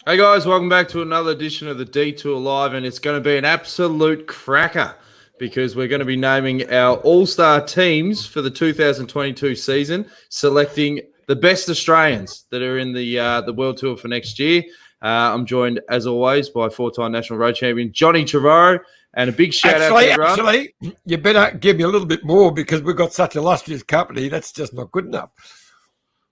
Hey guys, welcome back to another edition of the Detour Live, and it's going to be an absolute cracker because we're going to be naming our all-star teams for the 2022 season, selecting the best Australians that are in the World Tour for next year. I'm joined, as always, by four-time national road champion Johnny Trevorrow, and a big shout-out to everyone. Actually, you better give me a little bit more because we've got such illustrious company. That's just not good enough.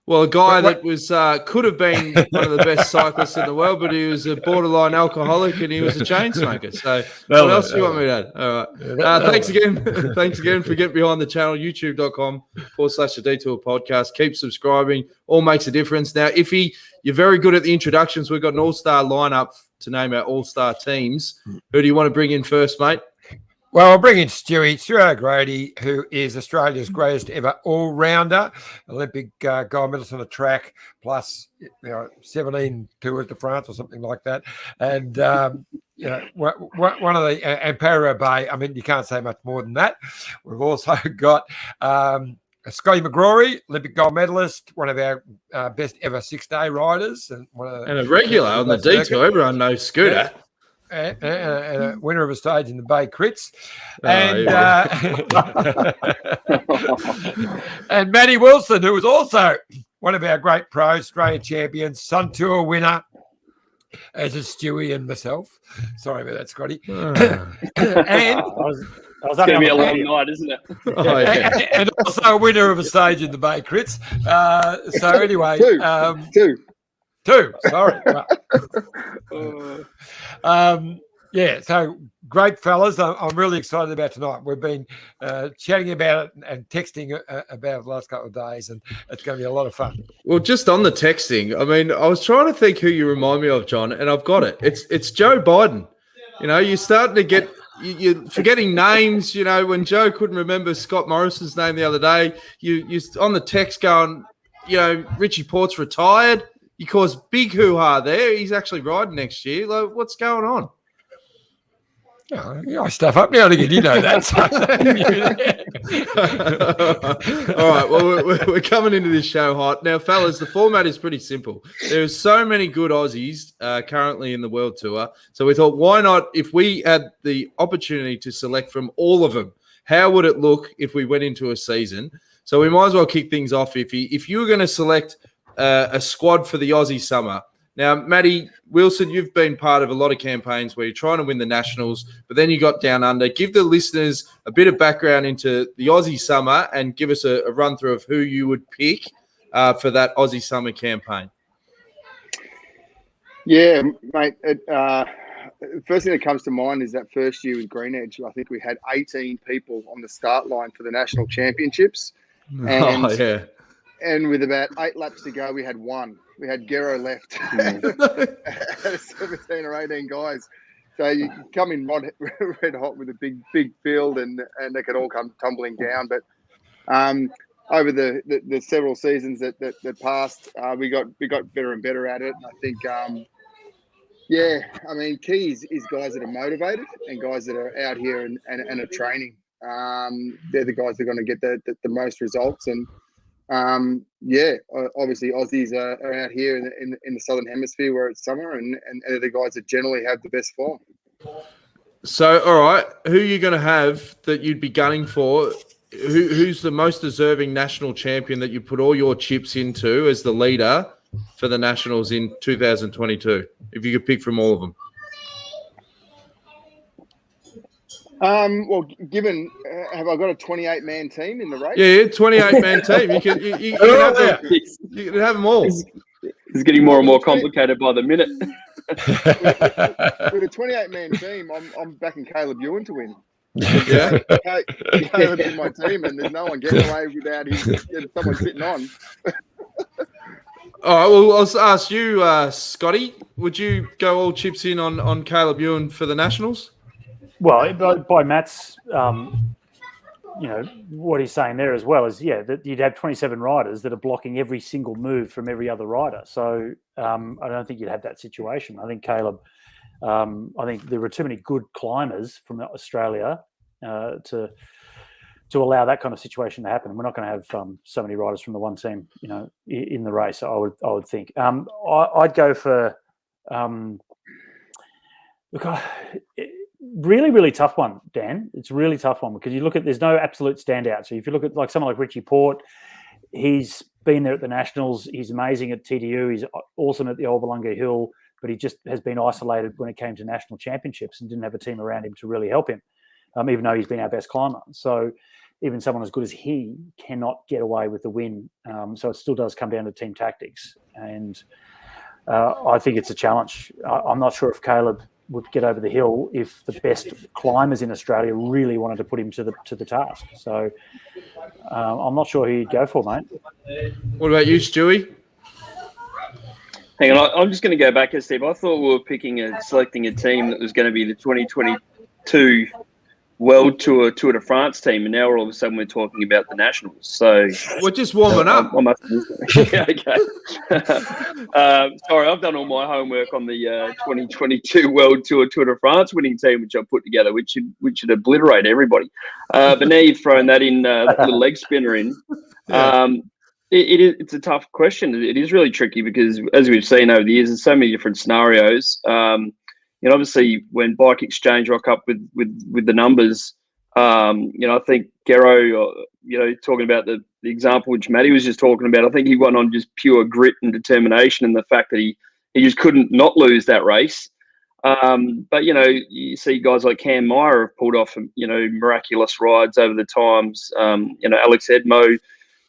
Well, a guy that was could have been one of the best cyclists in the world, but he was a borderline alcoholic and he was a chain smoker. So what else do you want me to add? All right. Thanks again. Thanks again for getting behind the channel, youtube.com/the Detour podcast. Keep subscribing. All makes a difference. Now, you're very good at the introductions. We've got an all-star lineup to name our all-star teams. Who do you want to bring in first, mate? Well, I'll bring in Stuart O'Grady, who is Australia's greatest ever all-rounder, Olympic gold medalist on the track, plus 17 Tours de France or something like that. And, one of the – and Paris-Roubaix, I mean, you can't say much more than that. We've also got Scotty McGrory, Olympic gold medalist, one of our best ever six-day riders. And a regular on the Detour. Everyone knows Scooter. Yeah. And a winner of a stage in the Bay Crits. And Matty Wilson, who was also one of our great pros, Australian champions, Sun Tour winner, as is Stewie and myself. Sorry about that, Scotty. And it's going to be a long night, isn't it? And also a winner of a stage in the Bay Crits. So anyway, Two. Sorry. So great, fellas. I'm really excited about tonight. We've been chatting about it and texting about it the last couple of days, and it's going to be a lot of fun. Well, just on the texting, I mean, I was trying to think who you remind me of, John, and I've got it. It's Joe Biden. You're starting to get – you're forgetting names. When Joe couldn't remember Scott Morrison's name the other day, you're on the text going, Richie Port's retired. You caused big hoo-ha there. He's actually riding next year. Like, what's going on? I stuff up now again. You know that. All right. Well, we're coming into this show hot. Now, fellas, the format is pretty simple. There's so many good Aussies currently in the World Tour. So we thought, why not, if we had the opportunity to select from all of them, how would it look if we went into a season? So we might as well kick things off. If you were going to select a squad for the Aussie summer. Now, Matty Wilson, you've been part of a lot of campaigns where you're trying to win the Nationals, but then you got down under. Give the listeners a bit of background into the Aussie summer and give us a run-through of who you would pick for that Aussie summer campaign. Yeah, mate. First thing that comes to mind is that first year with Green Edge. I think we had 18 people on the start line for the National Championships. And with about 8 laps to go, we had one. We had Gero left out of 17 or 18 guys. So you come in red hot with a big field, and they could all come tumbling down. But over the several seasons that passed, we got better and better at it. And I think, key is guys that are motivated and guys that are out here and are training. They're the guys that are going to get the most results. And obviously Aussies are out here in the Southern Hemisphere where it's summer, and they're the guys that generally have the best form. So, all right, who are you going to have that you'd be gunning for? Who's the most deserving national champion that you put all your chips into as the leader for the Nationals in 2022? If you could pick from all of them. Given have I got a 28-man team in the race? Yeah, 28-man team. You can have them all. It's getting more and more complicated by the minute. With a 28-man team, I'm backing Caleb Ewan to win. Yeah, Caleb's in my team, and there's no one getting away without someone sitting on. All right. Well, I'll ask you, Scotty. Would you go all chips in on Caleb Ewan for the Nationals? Well, by Matt's, what he's saying there as well is, that you'd have 27 riders that are blocking every single move from every other rider. So I don't think you'd have that situation. I think Caleb, I think there were too many good climbers from Australia to allow that kind of situation to happen. We're not going to have so many riders from the one team, in the race. I would think. I'd go for Look, really, really tough one, Dan. It's a really tough one because you look at there's no absolute standout. So if you look at like someone like Richie Port, he's been there at the Nationals. He's amazing at TDU. He's awesome at the Oldbalunga Hill, but he just has been isolated when it came to national championships and didn't have a team around him to really help him, even though he's been our best climber. So even someone as good as he cannot get away with the win. So it still does come down to team tactics. And I think it's a challenge. I'm not sure if Caleb would get over the hill if the best climbers in Australia really wanted to put him to the task. So I'm not sure who you'd go for, mate. What about you, Stewie? Hang on, I'm just going to go back a step. I thought we were selecting a team that was going to be the 2022 World Tour de France team, and now all of a sudden we're talking about the Nationals. So we're just warming up. Yeah, okay. Sorry, I've done all my homework on the 2022 World Tour de France winning team, which I put together, which should obliterate everybody. But now you've thrown that in, that little leg spinner in. Yeah. It's a tough question. It is really tricky because, as we've seen over the years, there's so many different scenarios. Obviously, when Bike Exchange rock up with the numbers, I think Gero, talking about the example which Matty was just talking about, I think he went on just pure grit and determination and the fact that he just couldn't not lose that race. But, you see guys like Cam Meyer have pulled off, miraculous rides over the times. Alex Edmo,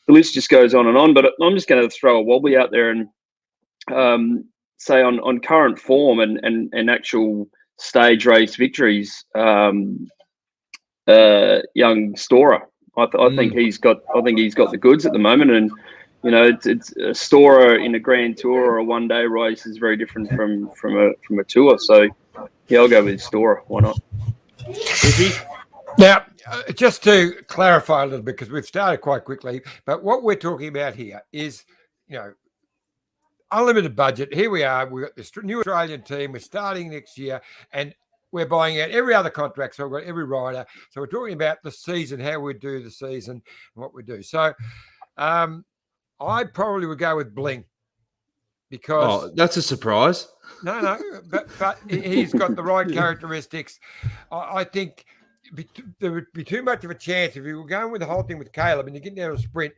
the list just goes on and on. But I'm just going to throw a wobbly out there and say on current form and actual stage race victories, young Storer. I think he's got the goods at the moment, and it's a Storer in a Grand Tour or a one-day race is very different from a tour. So yeah, I'll go with Storer. Why not? Now, just to clarify a little bit, because we've started quite quickly, but what we're talking about here is, unlimited budget. Here we are. We've got this new Australian team. We're starting next year, and we're buying out every other contract. So we've got every rider. So we're talking about the season, how we do the season, and what we do. So I probably would go with Bling because that's a surprise. No, but he's got the right characteristics. I think there would be too much of a chance if you were going with the whole thing with Caleb and you get down to a sprint.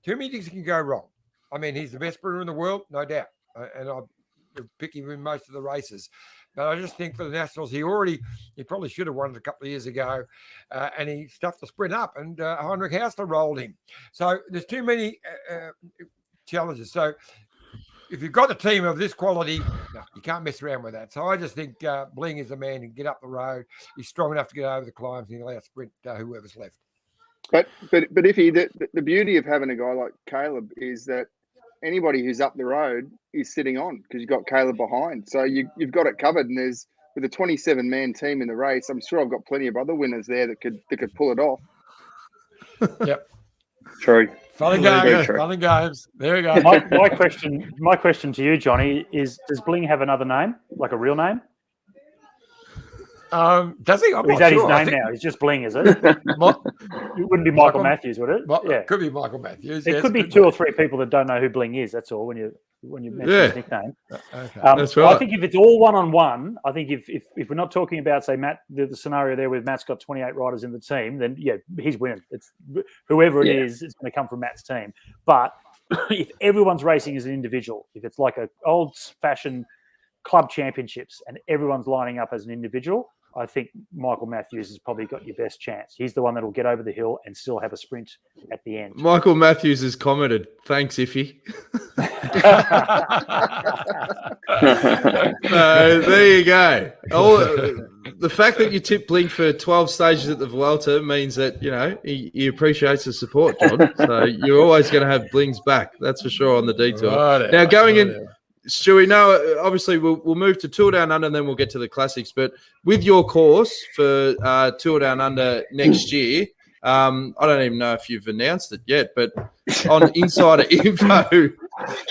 Too many things can go wrong. I mean, he's the best sprinter in the world, no doubt. And I'll pick him in most of the races. But I just think for the Nationals, he probably should have won it a couple of years ago. And he stuffed the sprint up and Heinrich Hausler rolled him. So there's too many challenges. So if you've got a team of this quality, no, you can't mess around with that. So I just think Bling is the man who can get up the road. He's strong enough to get over the climbs and he'll out-sprint whoever's left. But if the beauty of having a guy like Caleb is that anybody who's up the road is sitting on because you've got Caleb behind. So you've got it covered. And there's with a 27-man team in the race, I'm sure I've got plenty of other winners there that could pull it off. Yep. True. Fun and games. There we go. My question to you, Johnny, is: does Bling have another name, like a real name? Does he? Is that his name now? He's just Bling, is it? It wouldn't be Michael Matthews, would it? Yeah, could be Michael Matthews. It could be two or three people that don't know who Bling is. That's all. When you mention his nickname, okay. That's right. I think if it's all one-on-one, I think if we're not talking about, say, Matt, the scenario there where Matt's got 28 riders in the team, then yeah, he's winning. It's whoever it is, it's going to come from Matt's team. But if everyone's racing as an individual, if it's like an old-fashioned club championships and everyone's lining up as an individual, I think Michael Matthews has probably got your best chance. He's the one that'll get over the hill and still have a sprint at the end. Michael Matthews has commented, "Thanks, Iffy." There you go. The fact that you tipped Blink for 12 stages at the Vuelta means that, he appreciates the support, John. So you're always going to have Bling's back. That's for sure on the Detour. Right, now, going in... Stewie, no, obviously we'll move to Tour Down Under and then we'll get to the classics. But with your course for Tour Down Under next year, I don't even know if you've announced it yet, but on Insider Info,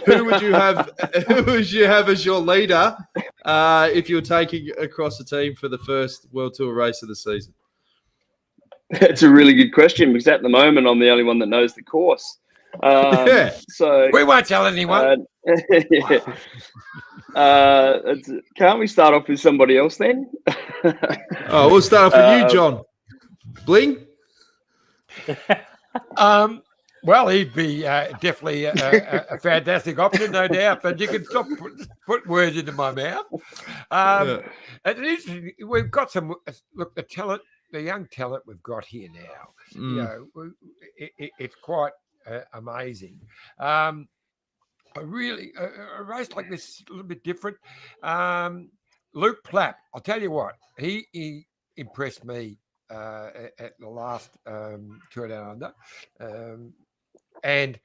who would you have as your leader if you're taking across the team for the first World Tour race of the season? That's a really good question because at the moment I'm the only one that knows the course. So we won't tell anyone. Can't we start off with somebody else then? Oh, we'll start off with you, John. Bling? Well, he'd be definitely a fantastic option, no doubt. But you can stop put words into my mouth. It is, we've got some look the talent, the young talent we've got here now. You know, it's quite amazing. Really, a race like this is a little bit different. Luke Plapp, I'll tell you what, he impressed me at the last Tour Down Under. And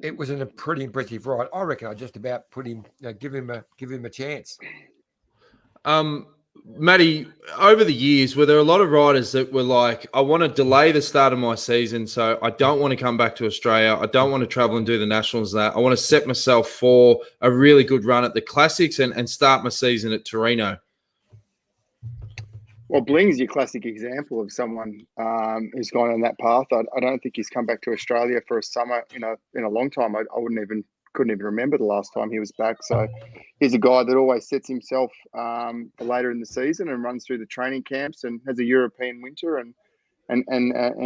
it was a pretty impressive ride. I reckon I just about put him, give him a chance. Matty, over the years, were there a lot of riders that were like, I want to delay the start of my season, so I don't want to come back to Australia. I don't want to travel and do the Nationals and that. I want to set myself for a really good run at the Classics and start my season at Torino. Well, Bling's your classic example of someone who's gone on that path. I don't think he's come back to Australia for a summer in a long time. I couldn't even remember the last time he was back. So he's a guy that always sets himself for later in the season and runs through the training camps and has a European winter and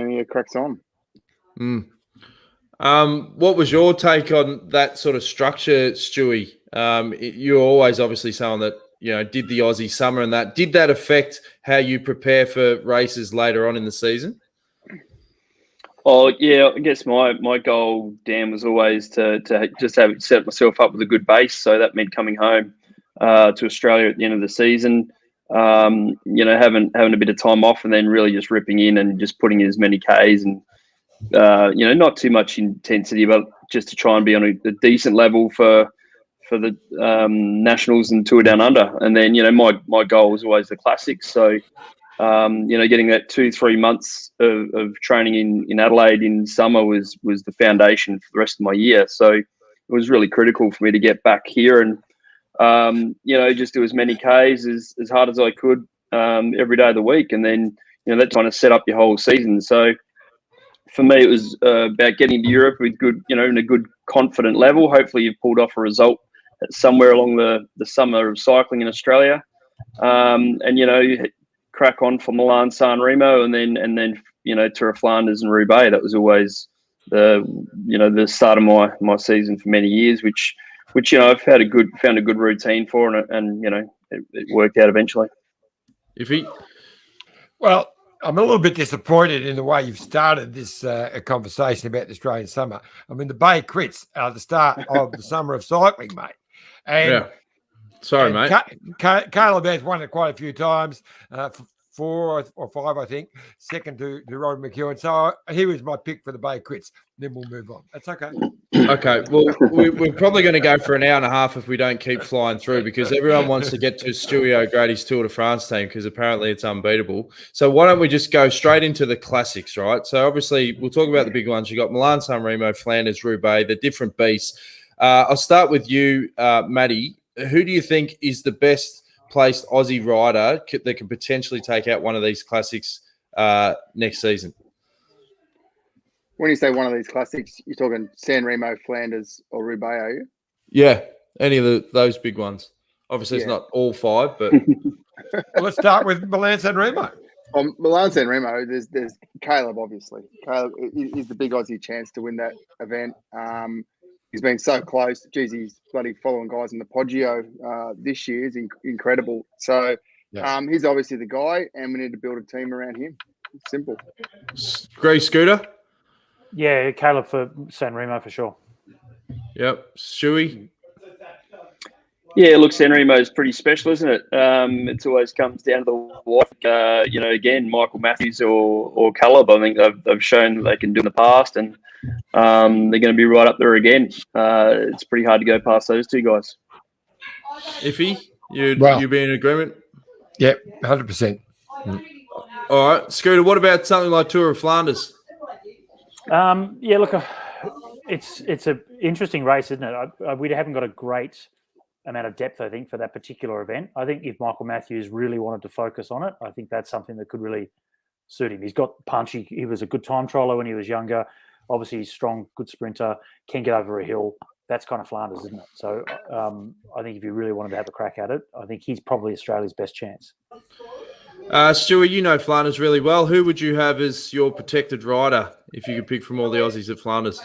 he cracks on. What was your take on that sort of structure, Stewie? You're always obviously someone that, you know, did the Aussie summer and that. Did that affect how you prepare for races later on in the season? Oh, yeah, I guess my goal, Dan, was always to just set myself up with a good base. So that meant coming home to Australia at the end of the season, you know, having a bit of time off and then really just ripping in and just putting in as many Ks and, you know, not too much intensity, but just to try and be on a decent level for the Nationals and Tour Down Under. And then, you know, my goal was always the Classics. So, you know, getting that 2-3 months of training in Adelaide in summer was the foundation for the rest of my year. So it was really critical for me to get back here and, you know, just do as many Ks as hard as I could every day of the week. And then, you know, that kind of set up your whole season. So for me, it was about getting to Europe with good, you know, in a good confident level. Hopefully you've pulled off a result somewhere along the summer of cycling in Australia. And, you know, crack on for Milan San Remo and then you know, Tour of Flanders and Roubaix. That was always the start of my season for many years, which you know, I've found a good routine for and you know, it worked out eventually. Well, I'm a little bit disappointed in the way you've started this conversation about the Australian summer. I mean, the Bay Crits are the start of the summer of cycling, mate. And, yeah. Sorry, mate. Caleb has won it quite a few times, 4 or 5, I think, second to Rod McEwen. So he was my pick for the Bay Crits. Then we'll move on. That's okay. Okay. Well, we're probably going to go for an hour and a half if we don't keep flying through because everyone wants to get to Stuart O'Grady's Tour de France team because apparently it's unbeatable. So why don't we just go straight into the Classics, right? So obviously we'll talk about the big ones. You've got Milan San Remo, Flanders, Roubaix, the different beasts. I'll start with you, Matty. Who do you think is the best placed Aussie rider that can potentially take out one of these Classics next season? When you say one of these Classics, you're talking San Remo, Flanders, or Roubaix, are you? Yeah, any of those big ones. Obviously, It's not all 5, but well, let's start with Milan San Remo. Milan San Remo, there's Caleb, obviously. Caleb is the big Aussie chance to win that event. He's been so close. Geez, he's bloody following guys in the Poggio this year is incredible. So he's obviously the guy, and we need to build a team around him. It's simple. Grey Scooter? Yeah, Caleb for San Remo for sure. Yep. Stewie? Yeah, look, San Remo is pretty special, isn't it? It always comes down to the wife. You know, again, Michael Matthews or Caleb, I think they've shown that they can do in the past, and they're going to be right up there again. It's pretty hard to go past those two guys. Iffy, you be in agreement? Yep, 100%. All right. Scooter, what about something like Tour of Flanders? Yeah, look, it's an interesting race, isn't it? We haven't got a great amount of depth, I think, for that particular event. I think if Michael Matthews really wanted to focus on it, I think that's something that could really suit him. He's got punch. He was a good time trialer when he was younger. Obviously, he's strong, good sprinter, can get over a hill. that's kind of Flanders, isn't it? So I think if you really wanted to have a crack at it, I think he's probably Australia's best chance. Stuart, you know Flanders really well. Who would you have as your protected rider if you could pick from all the Aussies at Flanders?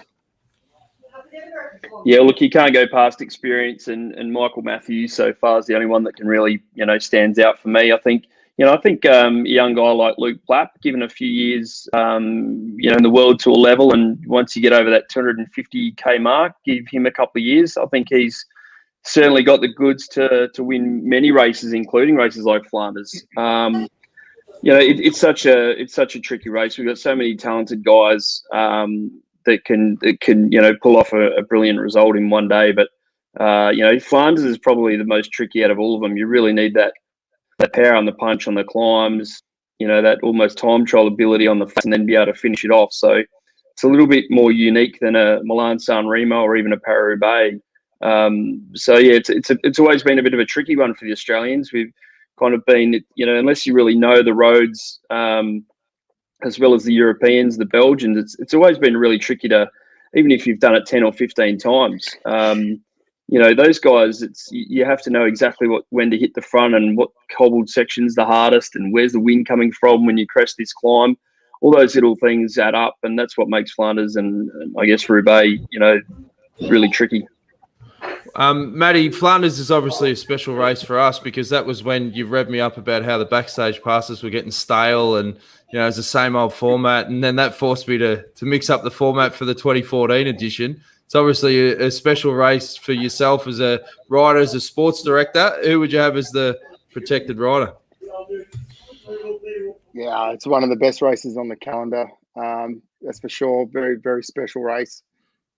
Yeah, look, you can't go past experience, and Michael Matthews so far is the only one that can really, stands out for me. I think a young guy like Luke Plapp, given a few years, in the World Tour level, and once you get over that 250k mark, give him a couple of years. I think he's certainly got the goods to win many races, including races like Flanders. It's such a tricky race. We've got so many talented guys that can pull off a brilliant result in one day. But Flanders is probably the most tricky out of all of them. You really need that power on the punch on the climbs, that almost time trial ability on the flat, and then be able to finish it off. So it's a little bit more unique than a Milan-San Remo or even a Paris-Roubaix. It's always been a bit of a tricky one for the Australians. We've kind of been, unless you really know the roads, as well as the Europeans, the Belgians, it's always been really tricky to, even if you've done it 10 or 15 times, those guys, you have to know exactly when to hit the front and what cobbled section's the hardest and where's the wind coming from when you crest this climb. All those little things add up, and that's what makes Flanders and I guess Roubaix, really tricky. Matty, Flanders is obviously a special race for us because that was when you revved me up about how the backstage passes were getting stale and, it's the same old format. And then that forced me to mix up the format for the 2014 edition. It's obviously a special race for yourself as a rider, as a sports director. Who would you have as the protected rider? Yeah, it's one of the best races on the calendar. That's for sure. Very, very special race.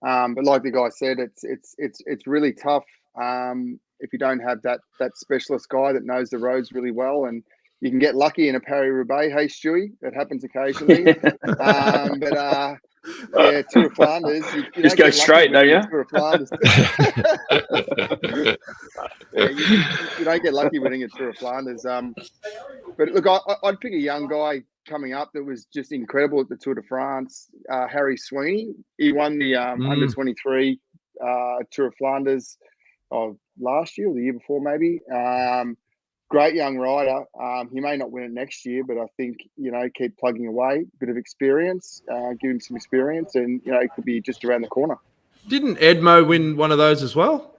But like the guy said, it's really tough if you don't have that specialist guy that knows the roads really well, and you can get lucky in a Paris-Roubaix. Hey, Stewie, that happens occasionally. Tour of Flanders. You just go straight, don't you? Tour of Flanders. You don't get lucky winning a Tour of Flanders. But look, I'd pick a young guy coming up that was just incredible at the Tour de France, Harry Sweeney. He won the under 23 Tour of Flanders last year or the year before, maybe. Great young rider. He may not win it next year, but I think, keep plugging away, bit of experience, give him some experience, and, it could be just around the corner. Didn't Edmo win one of those as well?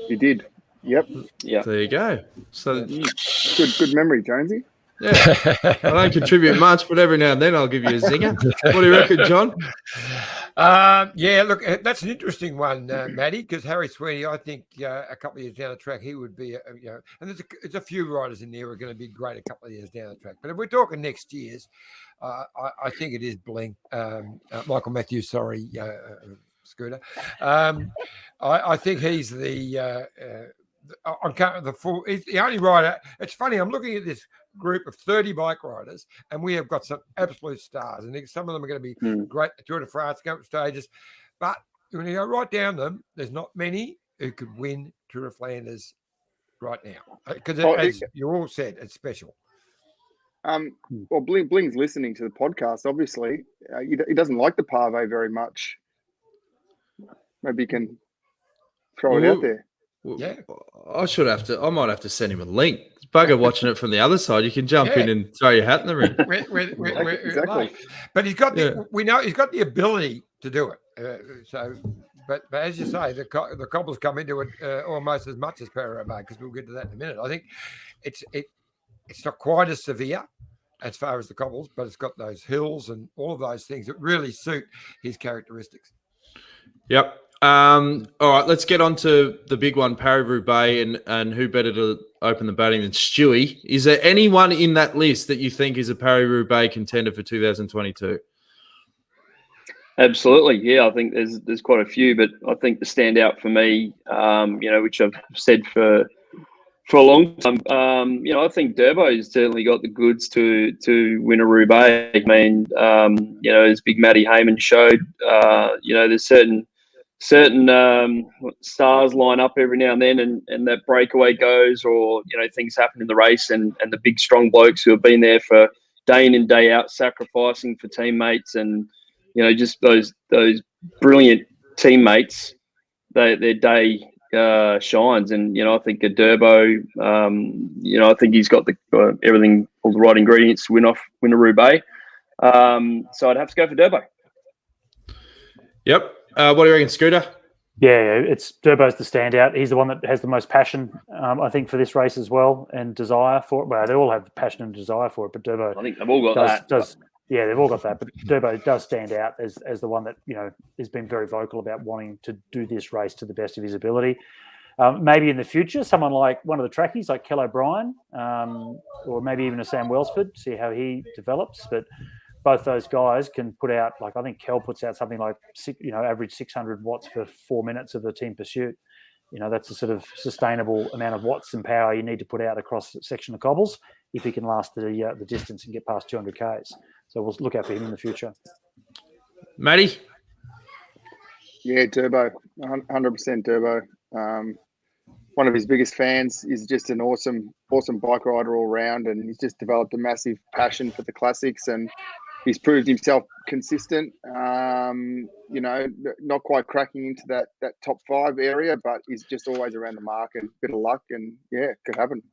He did. Yep. Yeah. There you go. So good memory, Jonesy. Yeah, I don't contribute much, but every now and then I'll give you a zinger. What do you reckon, John? Look, that's an interesting one, Matty, because Harry Sweeney, I think a couple of years down the track, he would be, and there's a few riders in there who are going to be great a couple of years down the track. But if we're talking next year's, I think it is Bling, Michael Matthews, sorry, Scooter. I think he's he's the only rider. It's funny, I'm looking at this group of 30 bike riders, and we have got some absolute stars. And some of them are going to be great at Tour de France, go up stages. But when you go right down them, there's not many who could win Tour of Flanders right now. Because as you all said, it's special. Well, Bling's listening to the podcast, obviously. He doesn't like the Pavé very much. Maybe you can throw it out there. Yeah, I might have to send him a link. It's bugger watching it from the other side. You can jump in and throw your hat in the ring. Exactly. But he's got we know he's got the ability to do it. But as you say, the cobbles come into it almost as much as Paris-Roubaix, because we'll get to that in a minute. I think it's not quite as severe as far as the cobbles, but it's got those hills and all of those things that really suit his characteristics. Yep. All right, let's get on to the big one, Paris-Roubaix, and who better to open the batting than Stewie? Is there anyone in that list that you think is a Paris-Roubaix contender for 2022? Absolutely, yeah. I think there's quite a few, but I think the standout for me, which I've said for a long time, I think Durbo's certainly got the goods to win a Roubaix. I mean, as Big Matty Heyman showed, there's certain stars line up every now and then, and that breakaway goes, or things happen in the race, and the big strong blokes who have been there for day in and day out, sacrificing for teammates, and just those brilliant teammates their day shines. And I think a Durbo, I think he's got everything, all the right ingredients to win a Roubaix. So I'd have to go for Durbo. Yep. What do you reckon, Scooter? Yeah, it's Durbo's the standout. He's the one that has the most passion, I think, for this race as well, and desire for it. Well, they all have passion and desire for it, but Durbo, I think they've all got that. Yeah, they've all got that, but Durbo does stand out as the one that has been very vocal about wanting to do this race to the best of his ability. Maybe in the future, someone like one of the trackies, like Kel O'Brien, or maybe even a Sam Welsford, see how he develops. But both those guys can put out, like I think Kel puts out something like average 600 watts for 4 minutes of the team pursuit. That's a sort of sustainable amount of watts and power you need to put out across a section of cobbles if he can last the distance and get past 200 Ks. So we'll look out for him in the future. Matty? Yeah, Durbo, 100% Durbo. One of his biggest fans. Is just an awesome bike rider all round, and he's just developed a massive passion for the classics, and he's proved himself consistent. Not quite cracking into that top 5 area, but he's just always around the mark, and a bit of luck, and yeah, it could happen.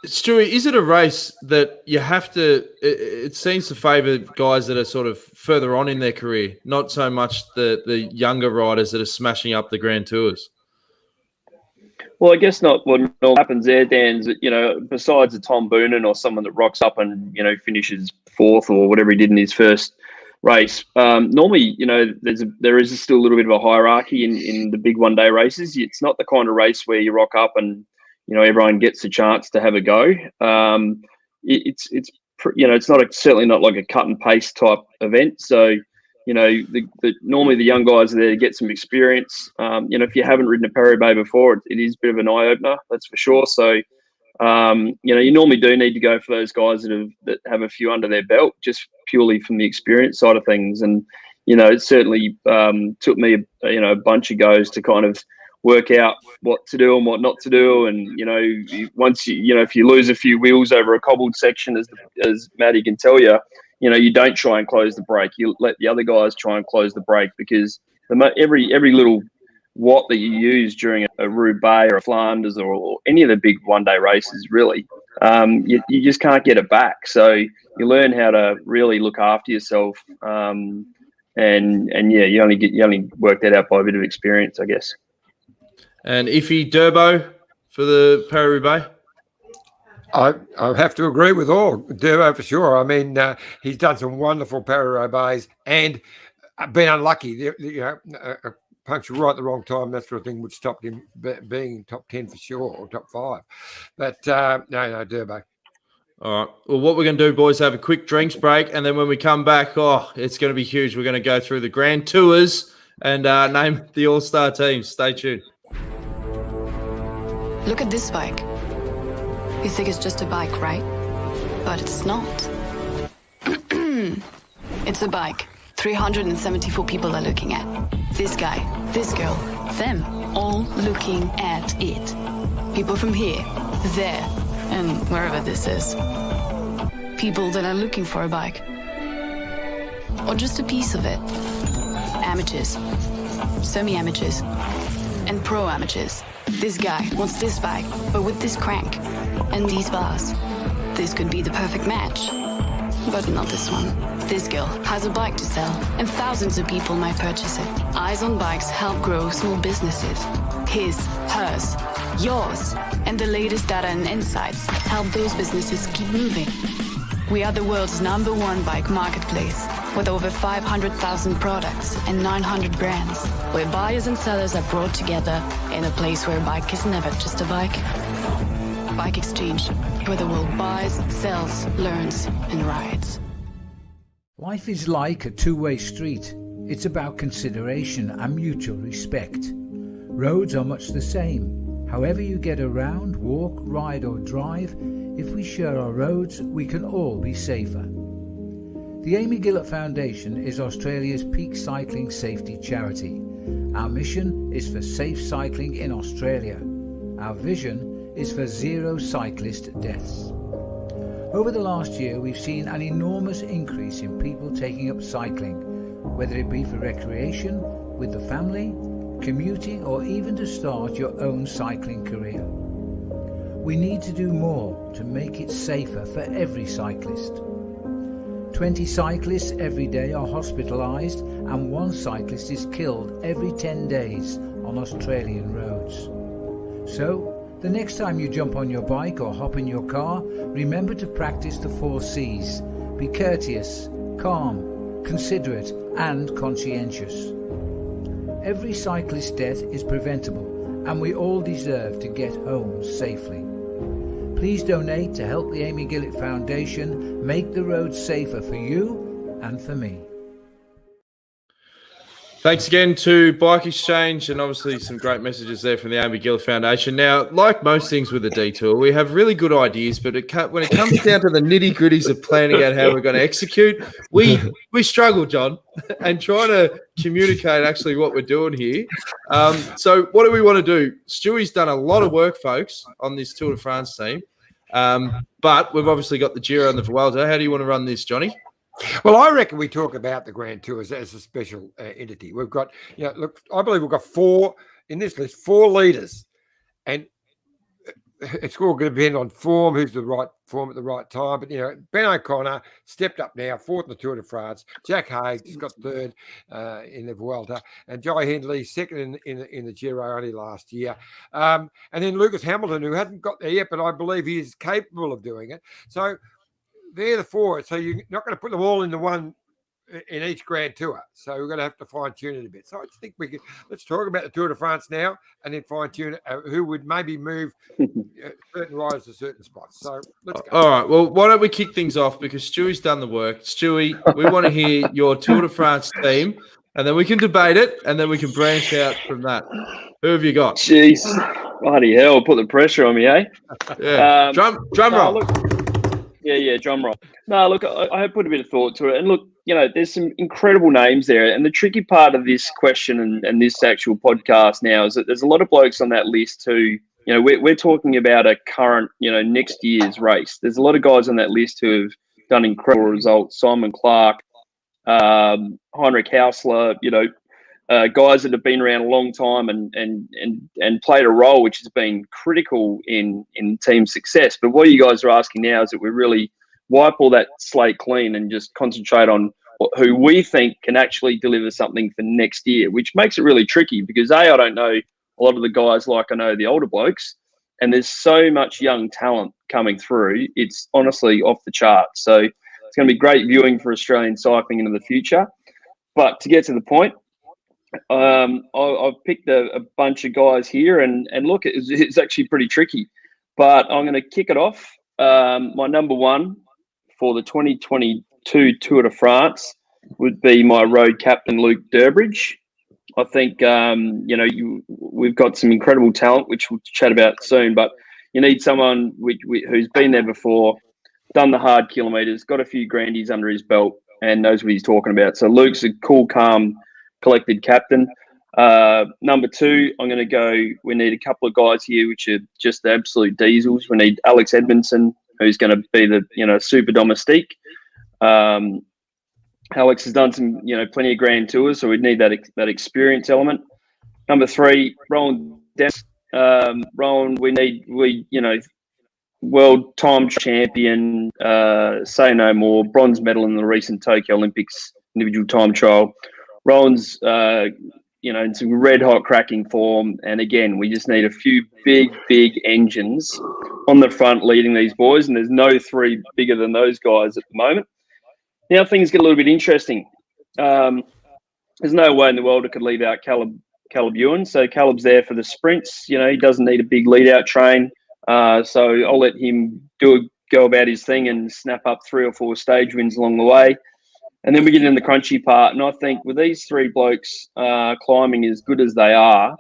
Stuart, is it a race that you have to? It seems to favour guys that are sort of further on in their career, not so much the younger riders that are smashing up the Grand Tours. Well, I guess not. What happens there, Dan, is that, besides a Tom Boonen or someone that rocks up and finishes 4th or whatever he did in his first race, normally there is still a little bit of a hierarchy in the big one-day races. It's not the kind of race where you rock up and everyone gets a chance to have a go. It's certainly not like a cut and paste type event. So normally the young guys are there to get some experience. If you haven't ridden a Paris-Roubaix before, it is a bit of an eye opener, that's for sure. So you normally do need to go for those guys that have a few under their belt, just purely from the experience side of things. And it certainly took me a bunch of goes to kind of work out what to do and what not to do. And, once if you lose a few wheels over a cobbled section, as Matty can tell you, you don't try and close the brake. You let the other guys try and close the brake, because every little watt that you use during a Roubaix or a Flanders or any of the big one-day races, really, you just can't get it back. So you learn how to really look after yourself. You only work that out by a bit of experience, I guess. And Iffy Durbo for the Paris-Roubaix? I have to agree with all. Durbo for sure. I mean, he's done some wonderful Paris-Roubaix and been unlucky. A puncture right at the wrong time, that sort of thing, would stop him being top 10 for sure, or top 5. But no, Durbo. All right. Well, what we're going to do, boys, have a quick drinks break, and then when we come back, it's going to be huge. We're going to go through the Grand Tours and name the all-star teams. Stay tuned. Look at this bike. You think it's just a bike, right? But it's not. It's a bike. 374 people are looking at. This guy, this girl, them, all looking at it. People from here, there, and wherever this is. People that are looking for a bike. Or just a piece of it. Amateurs, semi-amateurs, and pro-amateurs. This guy wants this bike, but with this crank and these bars. This could be the perfect match, but not this one. This girl has a bike to sell, and thousands of people might purchase it. Eyes on Bikes help grow small businesses. His, hers, yours, and the latest data and insights help those businesses keep moving. We are the world's #1 bike marketplace, with over 500,000 products and 900 brands, where buyers and sellers are brought together in a place where a bike is never just a bike. Bike Exchange, where the world buys, sells, learns, and rides. Life is like a two-way street. It's about consideration and mutual respect. Roads are much the same. However you get around, walk, ride or drive, if we share our roads, we can all be safer. The Amy Gillett Foundation is Australia's peak cycling safety charity. Our mission is for safe cycling in Australia. Our vision is for 0 cyclist deaths. Over the last year, we've seen an enormous increase in people taking up cycling, whether it be for recreation, with the family, commuting, or even to start your own cycling career. We need to do more to make it safer for every cyclist. 20 cyclists every day are hospitalised and 1 cyclist is killed every 10 days on Australian roads. So, the next time you jump on your bike or hop in your car, remember to practice the 4 C's. Be courteous, calm, considerate and conscientious. Every cyclist death is preventable and we all deserve to get home safely. Please donate to help the Amy Gillett Foundation make the roads safer for you and for me. Thanks again to Bike Exchange, and obviously some great messages there from the Amy Gillett Foundation. Now, like most things with the Detour, we have really good ideas, but when it comes down to the nitty-gritties of planning out how we're going to execute, we struggle, John, and trying to communicate actually what we're doing here. So what do we want to do? Stewie's done a lot of work, folks, on this Tour de France team, but we've obviously got the Giro and the Vuelta. How do you want to run this, Johnny? Well, I reckon we talk about the Grand Tours as a special entity. We've got, look, I believe we've got 4 in this list, 4 leaders, and it's all going to depend on form, who's the right form at the right time. But Ben O'Connor stepped up now, 4th in the Tour de France. Jack Haig just got 3rd in the Vuelta, and Jai Hindley 2nd in the Giro only last year. And then Lucas Hamilton, who hasn't got there yet, but I believe he is capable of doing it. So they're the 4. So you're not going to put them all into one in each Grand Tour. So we're going to have to fine tune it a bit. So I just think let's talk about the Tour de France now, and then fine tune who would maybe move certain riders to certain spots. So let's go. All right. Well, why don't we kick things off, because Stewie's done the work. Stewie, we want to hear your Tour de France team, and then we can debate it, and then we can branch out from that. Who have you got? Jeez, bloody hell! Put the pressure on me, eh? Yeah. Drum roll. Look, yeah, drum roll. No, look, I have put a bit of thought to it, and look, there's some incredible names there. And the tricky part of this question and this actual podcast now is that there's a lot of blokes on that list who, we're talking about a current, next year's race. There's a lot of guys on that list who have done incredible results. Simon Clark, Heinrich Hausler, guys that have been around a long time and played a role which has been critical in team success. But what you guys are asking now is that we really wipe all that slate clean and just concentrate on who we think can actually deliver something for next year, which makes it really tricky because I don't know a lot of the guys like I know the older blokes, and there's so much young talent coming through. It's honestly off the charts. So it's going to be great viewing for Australian cycling into the future. But to get to the point, I've picked a bunch of guys here, and look, it's actually pretty tricky. But I'm going to kick it off. My number 1 for the 2022 Tour de France would be my road captain, Luke Durbridge. I think, we've got some incredible talent, which we'll chat about soon, but you need someone who's been there before, done the hard kilometres, got a few grandies under his belt, and knows what he's talking about. So Luke's a cool, calm, collected captain. Number 2, I'm going to go, we need a couple of guys here which are just the absolute diesels. We need Alex Edmondson, who's going to be the super domestique. Alex has done some plenty of grand tours, so we need that experience element. Number 3, Rowan Dennis. Rowan, world time champion, say no more, bronze medal in the recent Tokyo Olympics individual time trial. Rowan's in some red hot cracking form, and again, we just need a few big engines on the front leading these boys, and there's no 3 bigger than those guys at the moment. Now things get a little bit interesting. There's no way in the world I could leave out Caleb Ewan. So Caleb's there for the sprints. He doesn't need a big lead out train. So I'll let him go about his thing and snap up 3 or 4 stage wins along the way. And then we get in the crunchy part. And I think with these 3 blokes climbing as good as they are,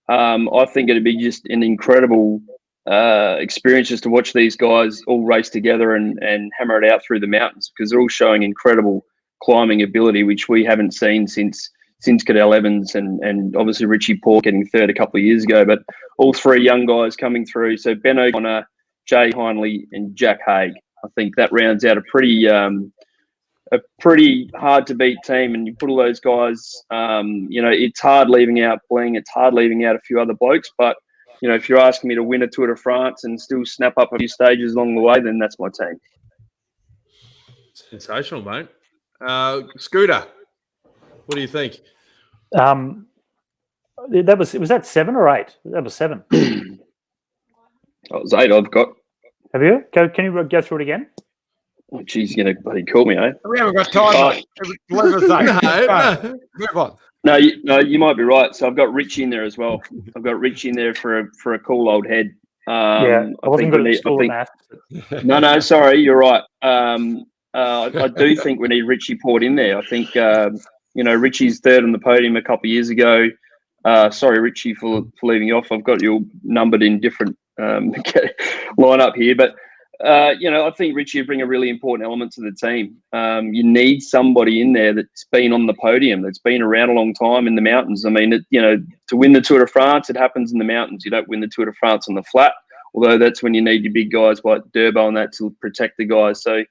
I think it'd be just an incredible experience just to watch these guys all race together and hammer it out through the mountains, because they're all showing incredible climbing ability, which we haven't seen since Cadell Evans and obviously Richie Paul getting 3rd a couple of years ago. But all 3 young guys coming through. So Ben O'Connor, Jay Hindley and Jack Haig. I think that rounds out a pretty a pretty hard to beat team, and you put all those guys. It's hard leaving out Bling. It's hard leaving out a few other blokes, but if you're asking me to win a Tour de France and still snap up a few stages along the way, then that's my team. Sensational, mate. Scooter, what do you think? Was that 7 or 8? That was 7. That was 8. I've got. Have you? Can you go through it again? Oh, geez, you're gonna bloody call me, eh? We haven't got time. Move on. No, you might be right. So I've got Richie in there as well. I've got Richie in there for a cool old head. I wasn't good at school math. No, sorry, you're right. I do think we need Richie Port in there. I think Richie's third on the podium a couple of years ago. Sorry, Richie, for leaving you off. I've got you numbered in different lineup here, but I think Richie would bring a really important element to the team. You need somebody in there that's been on the podium, that's been around a long time in the mountains. I mean, to win the Tour de France, it happens in the mountains. You don't win the Tour de France on the flat, although that's when you need your big guys like Durbo and that to protect the guys. So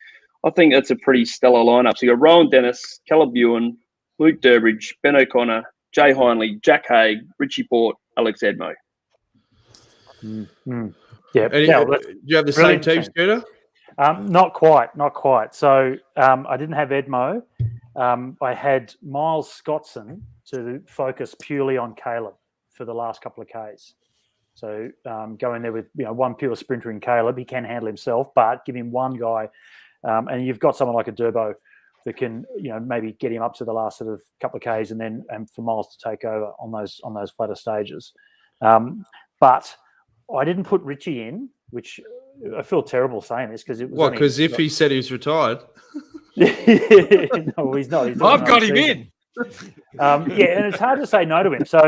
I think that's a pretty stellar lineup. So you got Rowan Dennis, Caleb Ewan, Luke Durbridge, Ben O'Connor, Jay Hindley, Jack Haig, Richie Port, Alex Edmo. Mm-hmm. Yeah. Do you have the same team, Scooter? Not quite. So I didn't have Edmo. I had Miles Scottson to focus purely on Caleb for the last couple of Ks. So go in there with one pure sprinter in Caleb. He can handle himself, but give him one guy, and you've got someone like a Durbo that can maybe get him up to the last sort of couple of Ks, and for Miles to take over on those flatter stages. But I didn't put Richie in, which I feel terrible saying this because it was. What? Because if he said he was retired. No, he's not. I've got him in. And it's hard to say no to him. So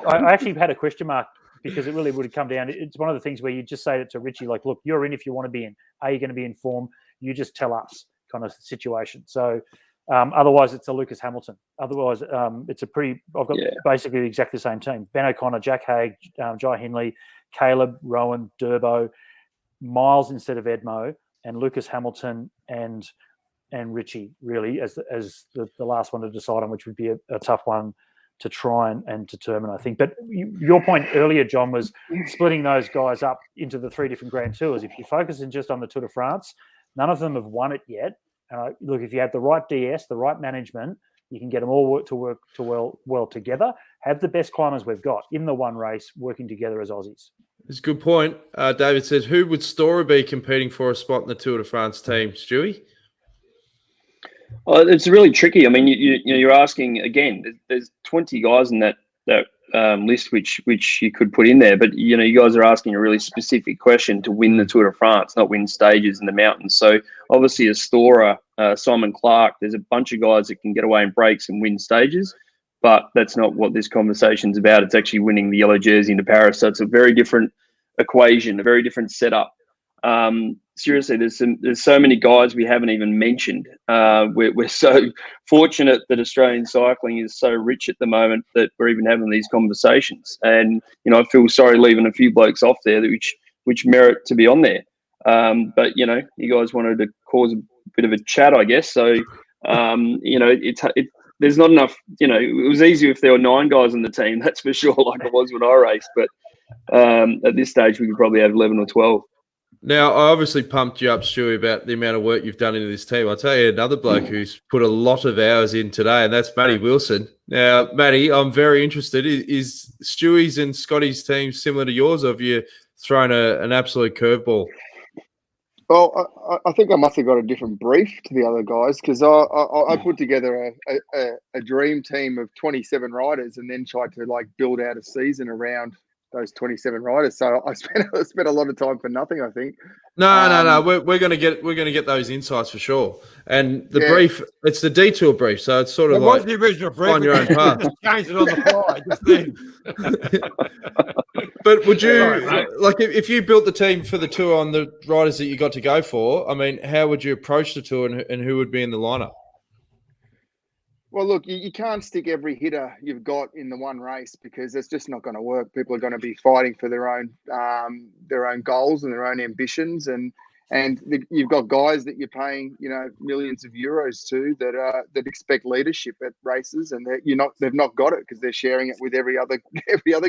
I actually had a question mark because it really would have come down. It's one of the things where you just say it to Richie, like, look, you're in if you want to be in. Are you going to be in form? You just tell us, kind of situation. So otherwise, it's a Lucas Hamilton. Otherwise, it's a pretty. I've got basically exactly the same team: Ben O'Connor, Jack Haig, Jai Hindley, Caleb, Rowan, Durbo, Miles instead of Edmo, and Lucas Hamilton and Richie, really, as the last one to decide on, which would be a tough one to try and determine, I think. But your point earlier, John, was splitting those guys up into the 3 different Grand Tours. If you focus in just on the Tour de France, none of them have won it yet. Look, if you have the right DS, the right management, you can get them all work well together. Have the best climbers we've got in the one race working together as Aussies. It's a good point. David says, who would Storer be competing for a spot in the Tour de France team? Stewie? It's really tricky. I mean, you're asking again. There's 20 guys in that list which you could put in there, but you guys are asking a really specific question to win the Tour de France, not win stages in the mountains. So obviously, as Storer, Simon Clark, there's a bunch of guys that can get away in breaks and win stages, but that's not what this conversation's about. It's actually winning the yellow jersey into Paris. So it's a very different equation, a very different setup. Seriously, there's so many guys we haven't even mentioned. We're so fortunate that Australian cycling is so rich at the moment that we're even having these conversations. And I feel sorry leaving a few blokes off there which merit to be on there. But you guys wanted to cause a bit of a chat, I guess. So there's not enough. It was easier if there were 9 guys on the team, that's for sure, like it was when I raced. But at this stage, we could probably have 11 or 12. Now, I obviously pumped you up, Stewie, about the amount of work you've done into this team. I'll tell you another bloke who's put a lot of hours in today, and that's Matty Wilson. Now, Matty, I'm very interested. Is Stewie's and Scotty's team similar to yours, or have you thrown an absolute curveball? Well, I think I must have got a different brief to the other guys because I put together a dream team of 27 riders and then tried to build out a season around those 27 riders. So I spent a lot of time for nothing, I think. No. We're gonna get those insights for sure. And the brief, it's the Detour brief, so it's sort of like the original brief on your own path. Change it on the fly. But would you if you built the team for the tour on the riders that you got to go for? I mean, how would you approach the tour, and who would be in the lineup? Well, look, you can't stick every hitter you've got in the one race because it's just not going to work. People are going to be fighting for their own goals and their own ambitions, and you've got guys that you're paying, millions of euros to that expect leadership at races, and they've not got it because they're sharing it with every other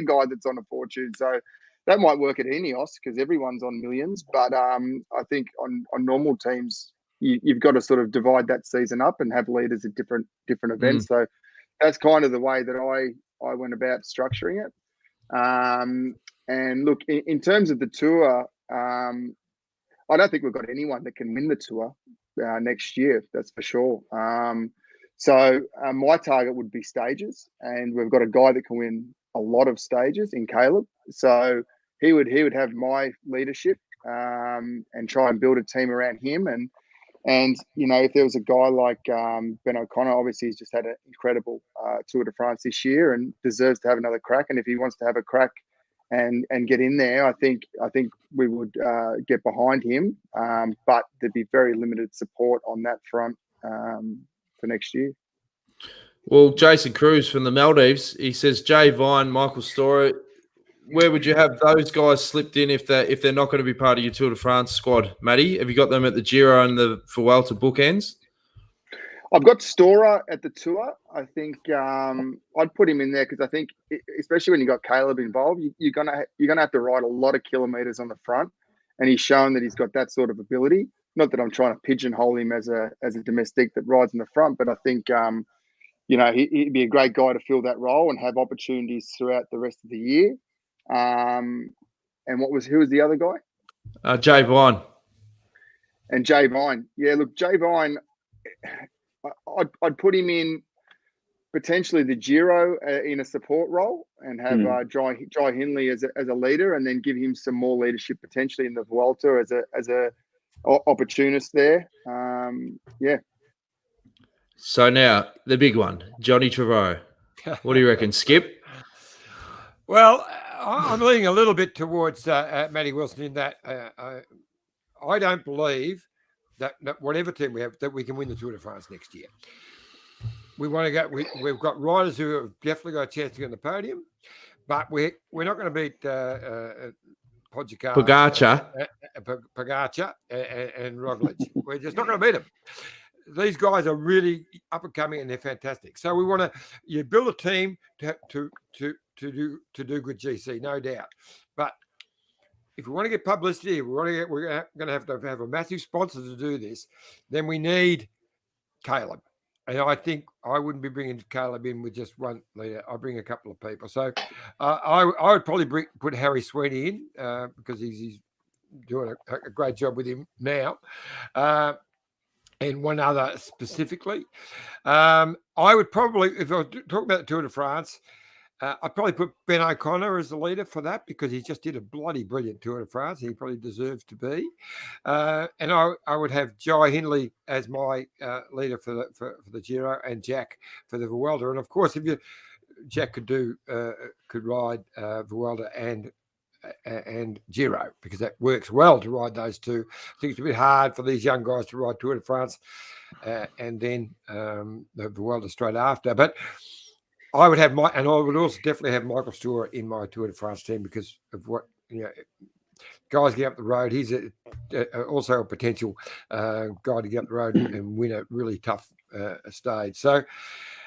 guy that's on a fortune. So that might work at Ineos because everyone's on millions, but I think on normal teams you've got to sort of divide that season up and have leaders at different events. So that's kind of the way that I went about structuring it. And look, in terms of the tour, I don't think we've got anyone that can win the tour next year. That's for sure. So my target would be stages, and we've got a guy that can win a lot of stages in Caleb. So he would have my leadership and try and build a team around him. And if there was a guy like Ben O'Connor, obviously he's just had an incredible Tour de France this year and deserves to have another crack. And if he wants to have a crack and get in there, I think we would get behind him. But there'd be very limited support on that front for next year. Well, Jason Cruz from the Maldives, he says Jay Vine, Michael Storer. Where would you have those guys slipped in if they're not going to be part of your Tour de France squad, Matty? Have you got them at the Giro and the Vuelta bookends? I've got Storer at the Tour. I think I'd put him in there because I think, especially when you got Caleb involved, you're gonna have to ride a lot of kilometers on the front, and he's shown that he's got that sort of ability. Not that I'm trying to pigeonhole him as a domestic that rides in the front, but I think he'd be a great guy to fill that role and have opportunities throughout the rest of the year. And who was the other guy? Jay Vine. And Jay Vine. Yeah, look, Jay Vine, I'd put him in potentially the Giro in a support role and have Jai Hindley as a leader, and then give him some more leadership potentially in the Vuelta as a opportunist there. Yeah. So now the big one, Johnny Trevorrow. What do you reckon, Skip? Well, I'm leaning a little bit towards Matty Wilson in that I don't believe that whatever team we have, that we can win the Tour de France next year. We want to go. We've got riders who have definitely got a chance to get on the podium, but we're not going to beat Pogacar and Roglic. We're just not going to beat them. These guys are really up and coming, and they're fantastic. So we want to build a team to do good GC, no doubt. But if we want to get publicity, we're going to have a massive sponsor to do this. Then we need Caleb, and I think I wouldn't be bringing Caleb in with just one leader. I'll bring a couple of people. So I would probably put Harry Sweeney in because he's doing a great job with him now. And one other specifically. I would probably, if I was talking about the Tour de France, I'd probably put Ben O'Connor as the leader for that because he just did a bloody brilliant Tour de France. He probably deserves to be. And I would have Jai Hindley as my leader for the Giro and Jack for the Vuelta. And of course, Jack could ride Vuelta and Giro because that works well to ride those two. I think it's a bit hard for these young guys to ride Tour de France and then the Vuelta straight after. But I would have I would also definitely have Michael Storer in my Tour de France team because of what guys get up the road. He's also a potential guy to get up the road and win a really tough stage. So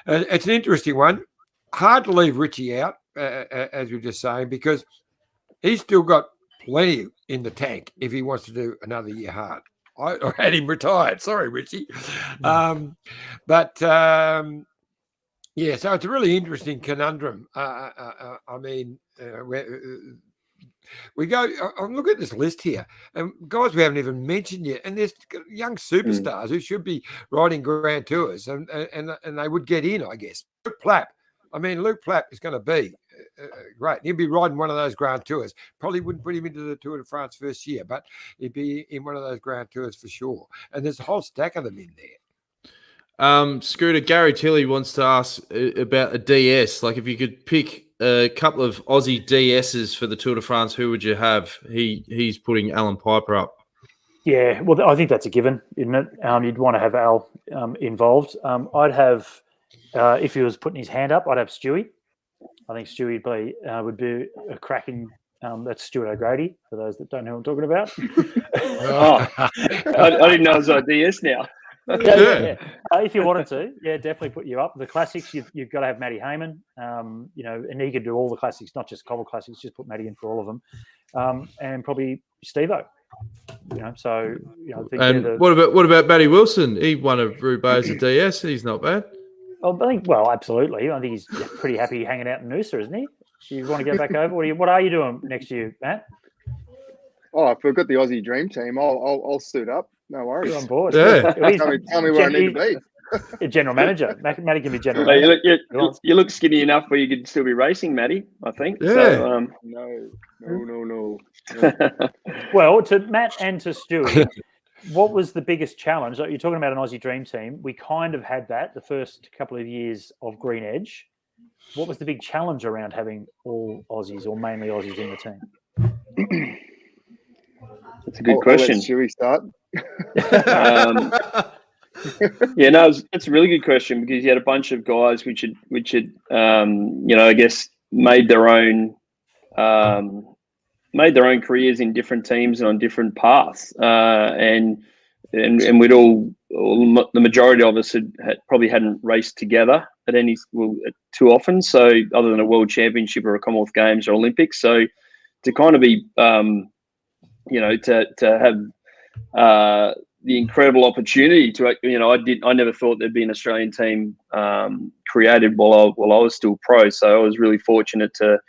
it's an interesting one. Hard to leave Richie out, as we were just saying, because he's still got plenty in the tank if he wants to do another year hard. I had him retired. Sorry, Richie. Yeah, so it's a really interesting conundrum. I mean, we go. I'm looking at this list here, and guys we haven't even mentioned yet. And there's young superstars who should be riding Grand Tours, and they would get in, I guess. Luke Plapp. I mean, Luke Plapp is going to be great. He'd be riding one of those Grand Tours. Probably wouldn't put him into the Tour de France first year, but he'd be in one of those Grand Tours for sure. And there's a whole stack of them in there. Scooter, Gary Tilley wants to ask about a DS. Like, if you could pick a couple of Aussie DSs for the Tour de France, who would you have? He's putting Alan Piper up. Yeah, well, I think that's a given, isn't it? You'd want to have Al involved. I'd have, if he was putting his hand up, I'd have Stewie. I think Stewie would be a cracking That's Stuart O'Grady, for those that don't know what I'm talking about. I didn't know it was on DS now. Yeah. If you wanted to, definitely put you up. The classics, you've got to have Matty Heyman, and he could do all the classics, not just cobble classics. Just put Matty in for all of them, and probably Steve-O. I think what about Matty Wilson? He won a Roubaix at DS. He's not bad. Absolutely. I think he's pretty happy hanging out in Noosa, isn't he? You want to go back over? What are you doing next year, Matt? Oh, if we've got the Aussie Dream Team, I'll suit up. No worries. You're on board. Yeah. Tell me where I need to be. General manager. Matty can be general manager. You look skinny enough where you could still be racing, Matty, I think. Yeah. So, No. Well, to Matt and to Stuart, what was the biggest challenge? Like, you're talking about an Aussie Dream Team. We kind of had that the first couple of years of Green Edge. What was the big challenge around having all Aussies or mainly Aussies in the team? That's a good question. Should we start? It's a really good question, because you had a bunch of guys which had I guess made their own careers in different teams and on different paths, and we'd all the majority of us probably hadn't raced together at too often. So other than a World Championship or a Commonwealth Games or Olympics, so to kind of be to have the incredible opportunity to, I never thought there'd be an Australian team created while I was still pro. So I was really fortunate to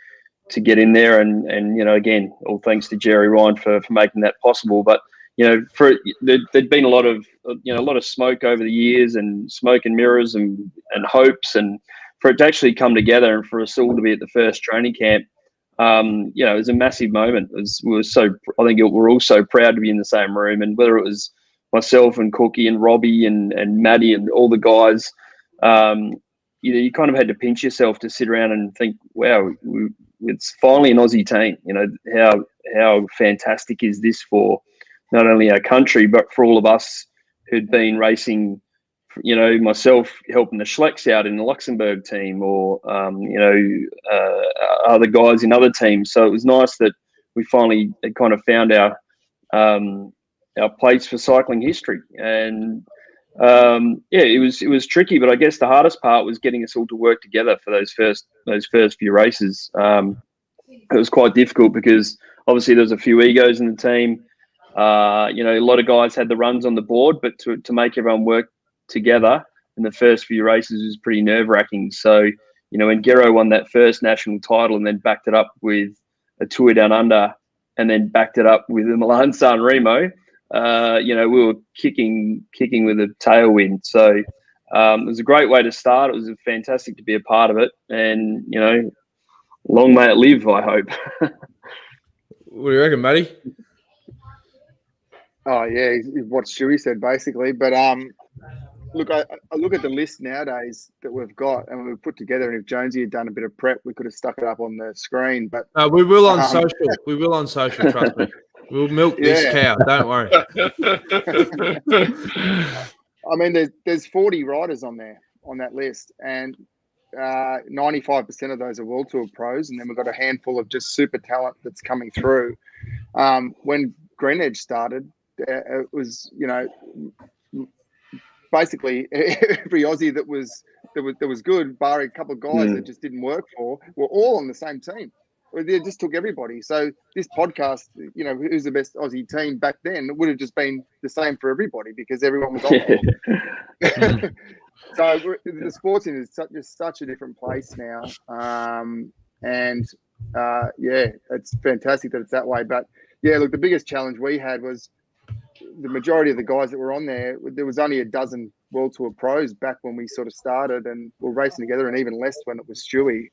get in there, and again, all thanks to Jerry Ryan for making that possible. But there'd been a lot of smoke over the years, and smoke and mirrors and hopes, and for it to actually come together and for us all to be at the first training camp, it was a massive moment. I think we're all so proud to be in the same room, and whether it was myself and Cookie and Robbie and Maddie and all the guys, you kind of had to pinch yourself to sit around and think, wow, it's finally an Aussie team. How fantastic is this for not only our country, but for all of us who'd been racing, myself helping the Schlecks out in the Luxembourg team, or, other guys in other teams. So it was nice that we finally kind of found our place for cycling history. And it was tricky, but I guess the hardest part was getting us all to work together for those first few races. It was quite difficult because obviously there was a few egos in the team. A lot of guys had the runs on the board, but to make everyone work together in the first few races was pretty nerve-wracking. So, when Gero won that first national title and then backed it up with a Tour Down Under and then backed it up with the Milan San Remo, we were kicking with a tailwind. So it was a great way to start. It was fantastic to be a part of it, and long may it live, I hope. What do you reckon, Matty? Oh yeah, what Stewie said basically. But look, I look at the list nowadays that we've got, and we've put together. And if Jonesy had done a bit of prep, we could have stuck it up on the screen. But we will on social. We will on social. Trust me. We'll milk this cow. Don't worry. I mean, there's 40 riders on that list, and 95% of those are World Tour pros, and then we've got a handful of just super talent that's coming through. When Green Edge started, it was basically every Aussie that was good, barring a couple of guys that just didn't work for, were all on the same team. They just took everybody. So this podcast, who's the best Aussie team back then, it would have just been the same for everybody because everyone was on. So the sports is such a different place now. It's fantastic that it's that way. But yeah, look, the biggest challenge we had was the majority of the guys that were on there was only a dozen World Tour pros back when we sort of started, and we're racing together, and even less when it was Stewie.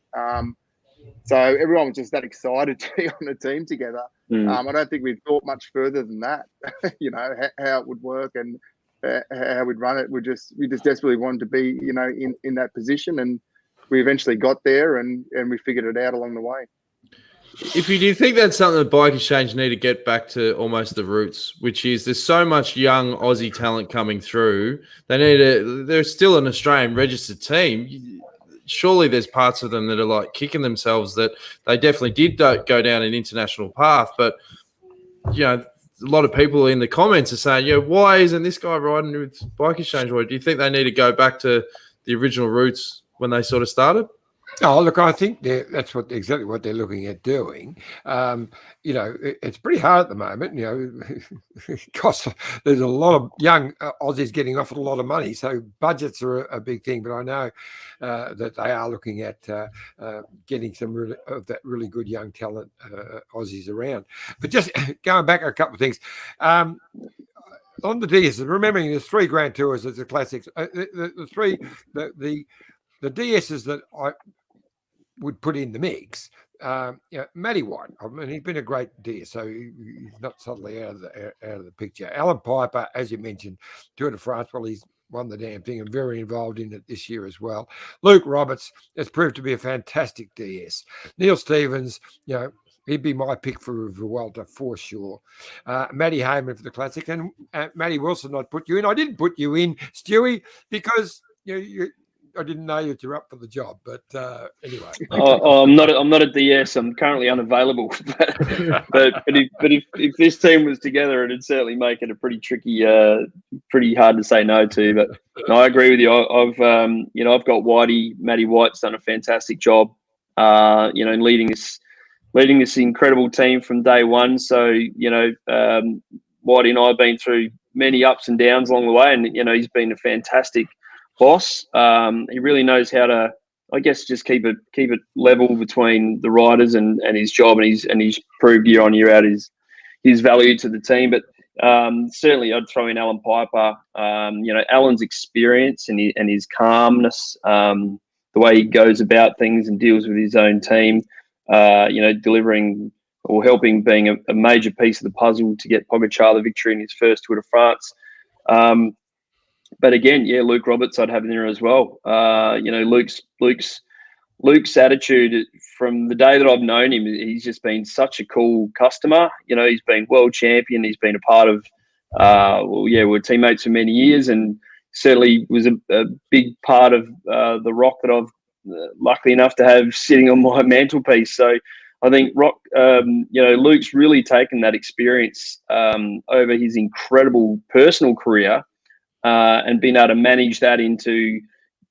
So everyone was just that excited to be on the team together. I don't think we'd thought much further than that, how it would work and how we'd run it. We just desperately wanted to be, in that position, and we eventually got there, and we figured it out along the way. If you do think that's something the Bike Exchange need to get back to almost the roots, which is there's so much young Aussie talent coming through. They're still an Australian registered team. surely there's parts of them that are like kicking themselves that they definitely did go down an international path. But, a lot of people in the comments are saying, why isn't this guy riding with Bike Exchange? Or do you think they need to go back to the original routes when they sort of started? Oh, look, I think that's exactly what they're looking at doing. It's pretty hard at the moment. There's a lot of young Aussies getting offered a lot of money, so budgets are a big thing. But I know that they are looking at getting some of that really good young talent Aussies around. But just going back a couple of things. On the DS, remembering there's 3 Grand Tours as the classics. The DSs that I would put in the mix. Matty White. I mean, he's been a great DS, so he's not suddenly out of the picture. Alan Piper, as you mentioned, Tour de France. Well, he's won the damn thing and very involved in it this year as well. Luke Roberts has proved to be a fantastic DS. Neil Stevens, he'd be my pick for Vuelta for sure. Matty Hayman for the classic, and Matty Wilson. I'd put you in. I didn't put you in, Stewie, because I didn't know that you're up for the job, but anyway. I'm not a DS. I'm currently unavailable. but if this team was together, it'd certainly make it a pretty tricky, pretty hard to say no to. But no, I agree with you. I've got Whitey. Matty White's done a fantastic job. In leading this incredible team from day one. So Whitey and I have been through many ups and downs along the way, and he's been a fantastic boss. He really knows how to, I guess, just keep it level between the riders and his job, and he's proved year on year out his value to the team. But certainly, I'd throw in Alan Piper. Alan's experience and his calmness, the way he goes about things and deals with his own team, delivering or helping, being a major piece of the puzzle to get Pogačar the victory in his first Tour de France. But again, Luke Roberts I'd have in there as well. Luke's attitude from the day that I've known him, he's just been such a cool customer. He's been world champion. He's been a part of, we're teammates for many years, and certainly was a big part of the rock that I've lucky enough to have sitting on my mantelpiece. So I think Luke's really taken that experience over his incredible personal career. And being able to manage that into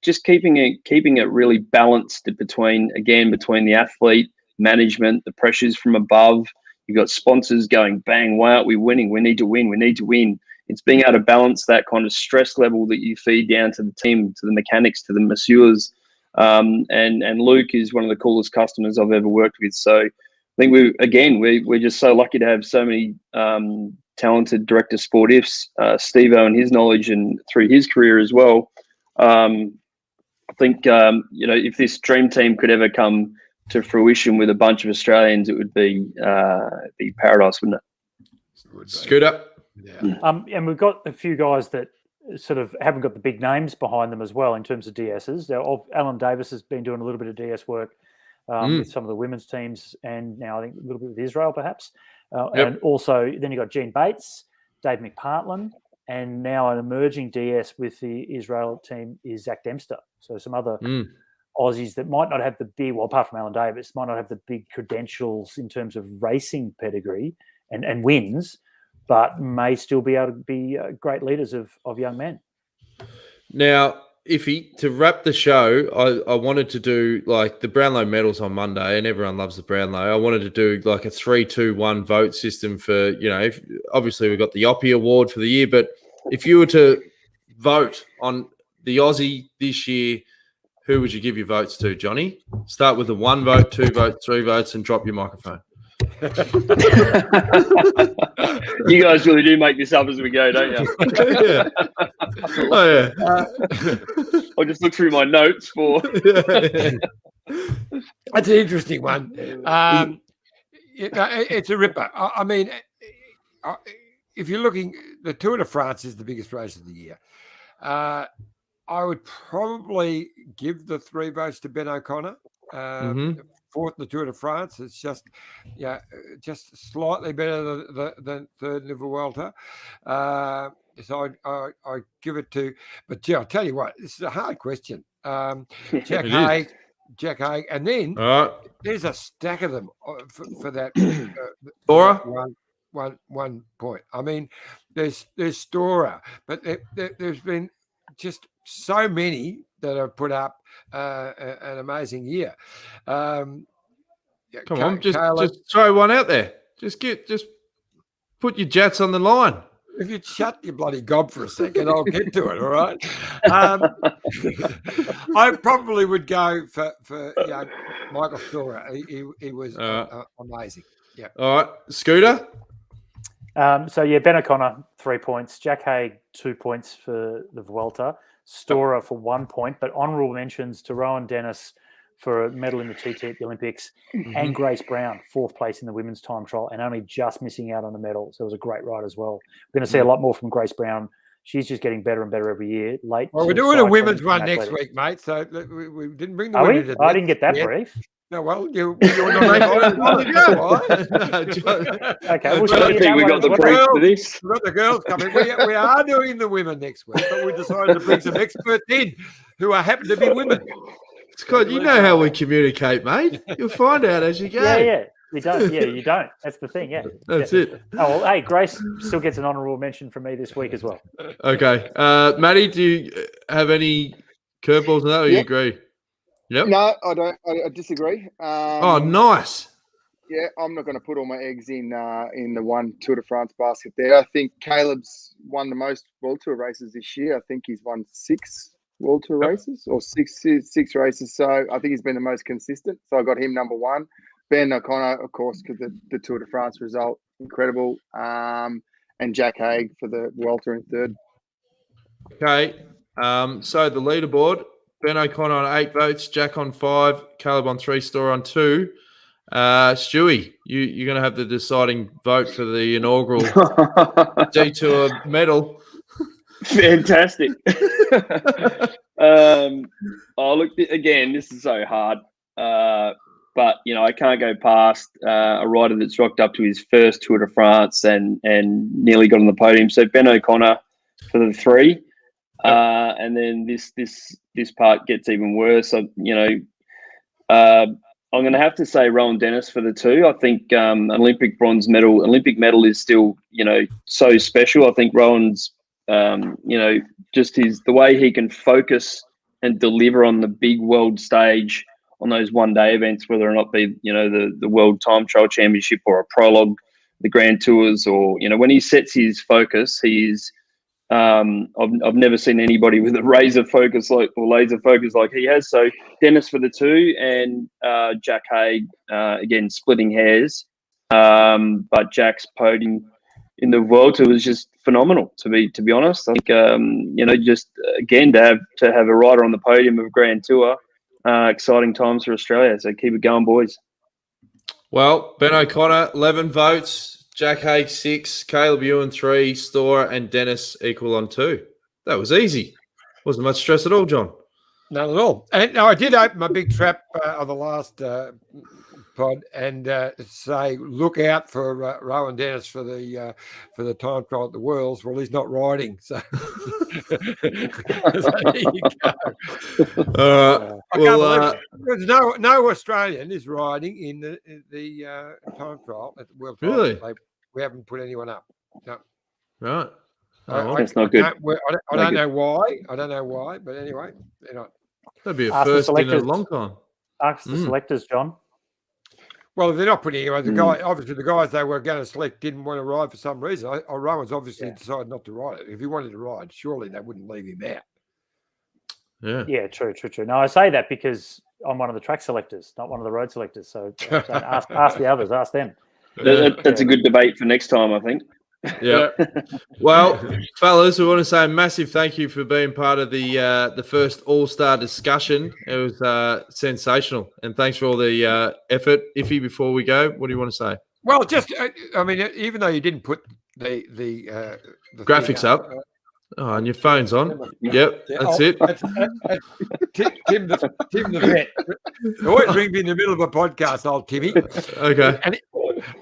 just keeping it really balanced between the athlete, management, the pressures from above. You've got sponsors going, bang, why aren't we winning? We need to win. It's being able to balance that kind of stress level that you feed down to the team, to the mechanics, to the masseurs. And Luke is one of the coolest customers I've ever worked with. So I think we're just so lucky to have so many talented director sportifs, Steve-O and his knowledge and through his career as well. I think, if this dream team could ever come to fruition with a bunch of Australians, it would be paradise, wouldn't it? Scoot up. Yeah. And we've got a few guys that sort of haven't got the big names behind them as well in terms of DSs. Now, Alan Davis has been doing a little bit of DS work with some of the women's teams, and now I think a little bit with Israel perhaps. And also then you've got Gene Bates, Dave McPartlin, and now an emerging DS with the Israel team is Zach Dempster. So some other Aussies that might not have the big, apart from Alan Davis, might not have the big credentials in terms of racing pedigree and wins, but may still be able to be great leaders of young men. Now, Iffy, to wrap the show, I wanted to do like the Brownlow medals on Monday, and everyone loves the Brownlow. I wanted to do like a 3-2-1 vote system for, obviously we've got the Oppie Award for the year, but if you were to vote on the Aussie this year, who would you give your votes to, Johnny? Start with a 1 vote, 2 votes, 3 votes, and drop your microphone. You guys really do make this up as we go, don't you? Yeah. Oh, yeah. I'll just look through my notes for. That's an interesting one. It's a ripper. I mean, if you're looking, the Tour de France is the biggest race of the year. I would probably give the 3 votes to Ben O'Connor. Fourth in the Tour de France. It's just slightly better than third in the Vuelta. So I give it to, but I'll tell you what, this is a hard question. Jack It Haig, and then All right. there's a stack of them for that. Laura? One point. I mean, there's Storer, but there's been just so many that have put up an amazing year. Come on, just throw one out there. Just put your jets on the line. If you'd shut your bloody gob for a second, I'll get to it. All right. I probably would go for Michael Storer. He was amazing. Yeah. All right, Scooter. Ben O'Connor 3 points, Jack Haig 2 points for the Vuelta, Storer for 1 point, but honourable mentions to Rowan Dennis for a medal in the TT at the Olympics, and Grace Brown, 4th place in the women's time trial, and only just missing out on a medal. So it was a great ride as well. We're going to see a lot more from Grace Brown. She's just getting better and better every year. Well, we're doing a women's one next week, mate. So we didn't bring the women. I didn't get that brief. No, well, you're not Okay, I don't think we got the brief for this. We've got the girls coming. We are doing the women next week, but we decided to bring some experts in who happen to be women. Scott, you know how we communicate, mate. You'll find out as you go. Yeah. We don't. Yeah, you don't. That's the thing. Yeah. That's it. Oh, well, hey, Grace still gets an honourable mention from me this week as well. Okay. Matty, do you have any curveballs on that, or you agree? Yep. No, I don't. I disagree. Oh, nice. Yeah, I'm not going to put all my eggs in the one Tour de France basket there. I think Caleb's won the most World Tour races this year. I think he's won 6 World Tour races or six races. So I think he's been the most consistent. So I got him number 1. Ben O'Connor, of course, because the Tour de France result, incredible. And Jack Haig for the Vuelta in 3rd. Okay. So the leaderboard, Ben O'Connor on 8 votes, Jack on 5, Caleb on 3, Storer on 2. Stewie, you're going to have the deciding vote for the inaugural Detour medal. Fantastic. Look, again, this is so hard. But, I can't go past a rider that's rocked up to his first Tour de France and nearly got on the podium. So Ben O'Connor for the 3. And then this part gets even worse. I'm going to have to say Rowan Dennis for the 2. I think Olympic medal is still, so special. I think Rowan's, just the way he can focus and deliver on the big world stage on those one-day events, whether or not be, the World Time Trial Championship or a prologue, the Grand Tours, or, when he sets his focus, he's, I've never seen anybody with a laser focus like he has. So Dennis for the 2 and Jack Haig, again, splitting hairs. But Jack's podium in the Vuelta was just phenomenal, to be honest. I think, just again, to have a rider on the podium of Grand Tour, exciting times for Australia. So keep it going, boys. Well, Ben O'Connor, 11 votes. Jack Haig 6, Caleb Ewan 3, Storer and Dennis equal on 2. That was easy. Wasn't much stress at all, John. None at all. And I did open my big trap on the last pod and say look out for Rowan Dennis for the time trial at the Worlds. Well, he's not riding, so, so there you go. No Australian is riding in the time trial at the World Trial. Really? We haven't put anyone up. No. Right. That's not good. I don't know why. But anyway, that'd be a first in a long time. Ask the selectors, John. Well, if they're not putting anyone, the guys they were going to select didn't want to ride for some reason. Rowan's obviously decided not to ride it. If he wanted to ride, surely they wouldn't leave him out. Yeah. Yeah, true. No, I say that because I'm one of the track selectors, not one of the road selectors. So ask the others, ask them. That's a good debate for next time, I think. Yeah. Well, fellas, we want to say a massive thank you for being part of the first All-Star discussion. It was sensational, and thanks for all the effort. Iffy, before we go, what do you want to say? Well, just even though you didn't put the graphics up. Oh, and your phone's on. Yep, that's it. Tim the vet. Always ring me in the middle of a podcast, old Timmy. Okay. And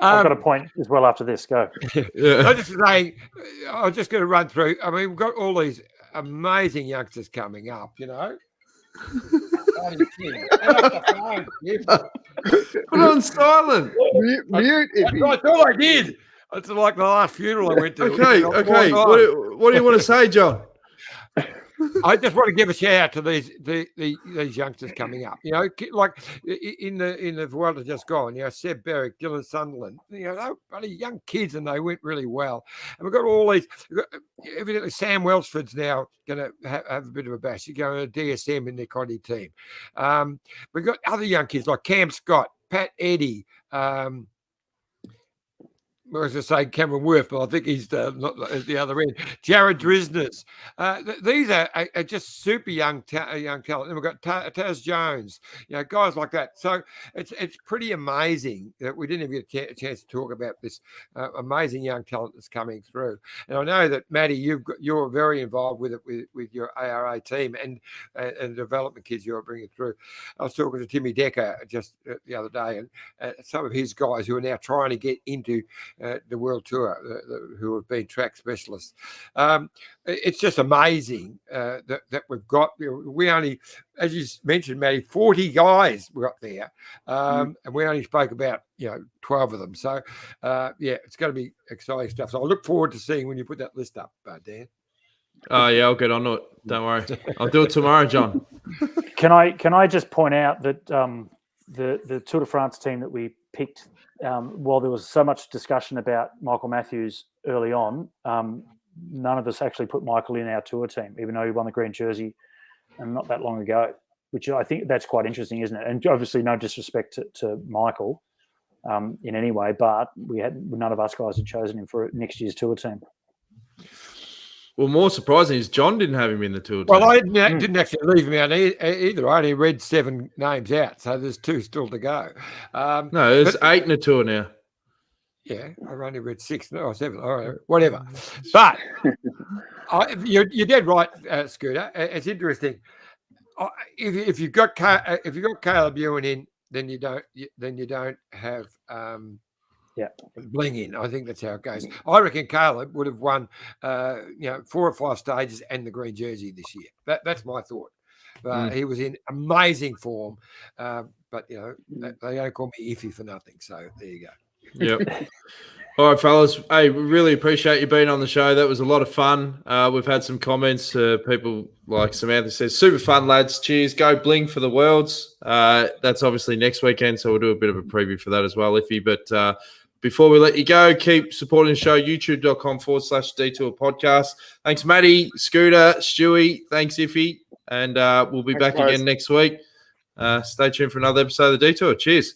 I've got a point as well after this. Go. Yeah. I was just going to run through. I mean, we've got all these amazing youngsters coming up, Put on silent. Mute if he. That's all I did. It's like the last funeral I went to. Okay. What do you want to say, John? I just want to give a shout out to these youngsters coming up. You know, like in the world that's just gone. You know, Seb Berwick, Dylan Sunderland. You know, they were bloody young kids and they went really well. And we've got all these. Evidently, Sam Welsford's now going to have a bit of a bash. He's going to DSM in their Conti team. We've got other young kids like Cam Scott, Pat Eddy. I was going to say Cameron Worth, but I think he's not at the other end. Jared Drisners. These are just super young talent. And we've got Taz Jones, you know, guys like that. So it's pretty amazing that we didn't even get a chance to talk about this amazing young talent that's coming through. And I know that, Matty, you're very involved with it with your ARA team and development kids you're bringing through. I was talking to Timmy Decker just the other day, and some of his guys who are now trying to get into the World Tour, who have been track specialists. It's just amazing that we've got. We only, as you mentioned, Matty, 40 guys we got there, and we only spoke about 12 of them. So it's going to be exciting stuff. So I look forward to seeing when you put that list up, Dan. Oh yeah, I'll get on it. Don't worry, I'll do it tomorrow, John. Can I just point out that the Tour de France team that we picked. While there was so much discussion about Michael Matthews early on, none of us actually put Michael in our tour team, even though he won the green jersey not that long ago, which I think that's quite interesting, isn't it? And obviously no disrespect to Michael in any way, but none of us guys had chosen him for next year's tour team. Well, more surprising is John didn't have him in the tour team. Well, I didn't actually leave him out either. I only read 7 names out, so there's 2 still to go. No, there's 8 in the tour now. Yeah, I've only read 6 or 7. All right, whatever. But you're dead right, Scooter. It's interesting. If you've got Caleb Ewan in, then you don't have. Bling in. I think that's how it goes. I reckon Caleb would have won 4 or 5 stages and the green jersey this year. That's my thought. He was in amazing form, but they don't call me Iffy for nothing. So there you go. Yep. All right, fellas. Hey, we really appreciate you being on the show. That was a lot of fun. We've had some comments. People like Samantha says, super fun, lads. Cheers. Go Bling for the Worlds. That's obviously next weekend, so we'll do a bit of a preview for that as well, Iffy. But before we let you go, keep supporting the show, youtube.com/Detour podcast. Thanks, Matty, Scooter, Stewie. Thanks, Iffy. And we'll be back again next week. Stay tuned for another episode of The Detour. Cheers.